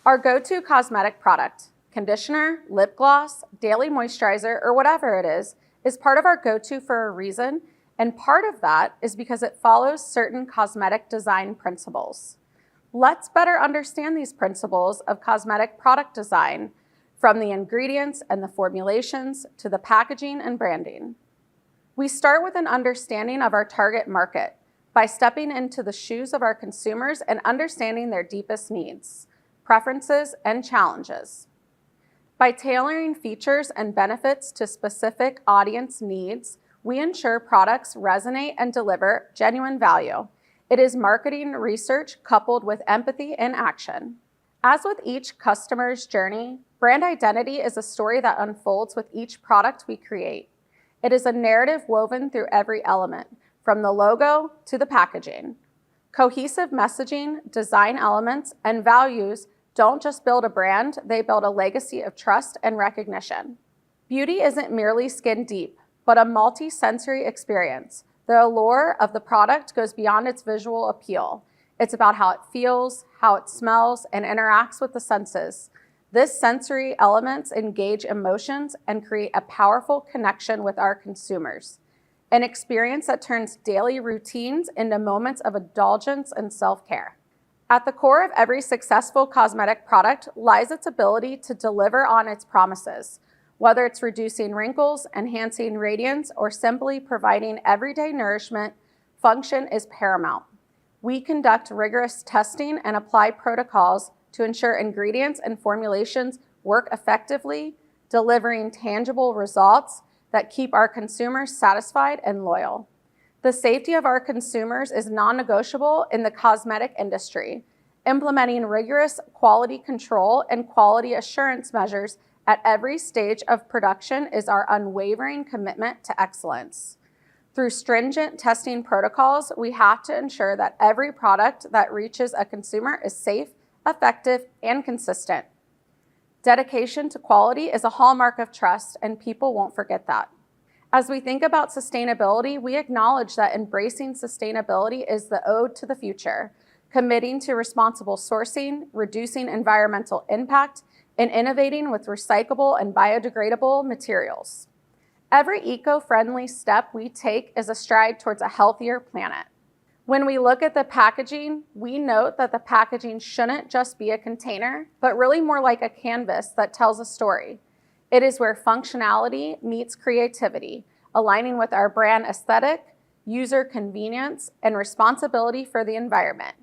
Our go-to cosmetic product, conditioner, lip gloss, daily moisturizer, or whatever it is part of our go-to for a reason, and part of that is because it follows certain cosmetic design principles. Let's better understand these principles of cosmetic product design, from the ingredients and the formulations to the packaging and branding. We start with an understanding of our target market by stepping into the shoes of our consumers and understanding their deepest needs, preferences, and challenges. By tailoring features and benefits to specific audience needs, we ensure products resonate and deliver genuine value. It is marketing research coupled with empathy and action. As with each customer's journey, brand identity is a story that unfolds with each product we create. It is a narrative woven through every element, from the logo to the packaging. Cohesive messaging, design elements, and values don't just build a brand, they build a legacy of trust and recognition. Beauty isn't merely skin deep, but a multi-sensory experience. The allure of the product goes beyond its visual appeal. It's about how it feels, how it smells, and interacts with the senses. This sensory elements engage emotions and create a powerful connection with our consumers. An experience that turns daily routines into moments of indulgence and self-care. At the core of every successful cosmetic product lies its ability to deliver on its promises. Whether it's reducing wrinkles, enhancing radiance, or simply providing everyday nourishment, function is paramount. We conduct rigorous testing and apply protocols to ensure ingredients and formulations work effectively, delivering tangible results that keep our consumers satisfied and loyal. The safety of our consumers is non-negotiable in the cosmetic industry. Implementing rigorous quality control and quality assurance measures at every stage of production is our unwavering commitment to excellence. Through stringent testing protocols, we have to ensure that every product that reaches a consumer is safe, effective, and consistent. Dedication to quality is a hallmark of trust, and people won't forget that. As we think about sustainability, we acknowledge that embracing sustainability is the ode to the future, committing to responsible sourcing, reducing environmental impact, and innovating with recyclable and biodegradable materials. Every eco-friendly step we take is a stride towards a healthier planet. When we look at the packaging, we note that the packaging shouldn't just be a container, but really more like a canvas that tells a story. It is where functionality meets creativity, aligning with our brand aesthetic, user convenience, and responsibility for the environment.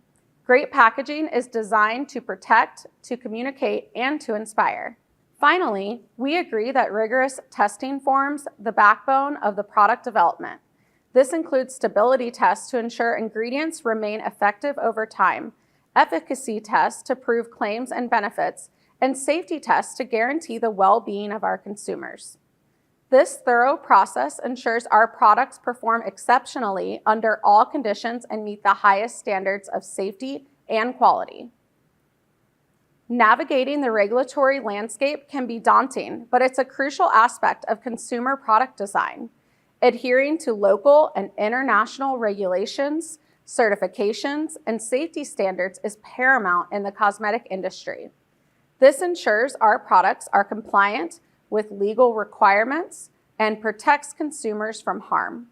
Great packaging is designed to protect, to communicate, and to inspire. Finally, we agree that rigorous testing forms the backbone of the product development. This includes stability tests to ensure ingredients remain effective over time, efficacy tests to prove claims and benefits, and safety tests to guarantee the well-being of our consumers. This thorough process ensures our products perform exceptionally under all conditions and meet the highest standards of safety and quality. Navigating the regulatory landscape can be daunting, but it's a crucial aspect of consumer product design. Adhering to local and international regulations, certifications, and safety standards is paramount in the cosmetic industry. This ensures our products are compliant with legal requirements and protects consumers from harm.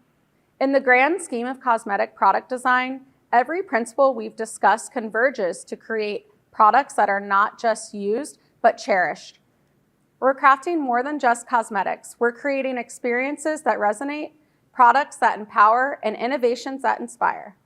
In the grand scheme of cosmetic product design, every principle we've discussed converges to create products that are not just used, but cherished. We're crafting more than just cosmetics. We're creating experiences that resonate, products that empower, and innovations that inspire.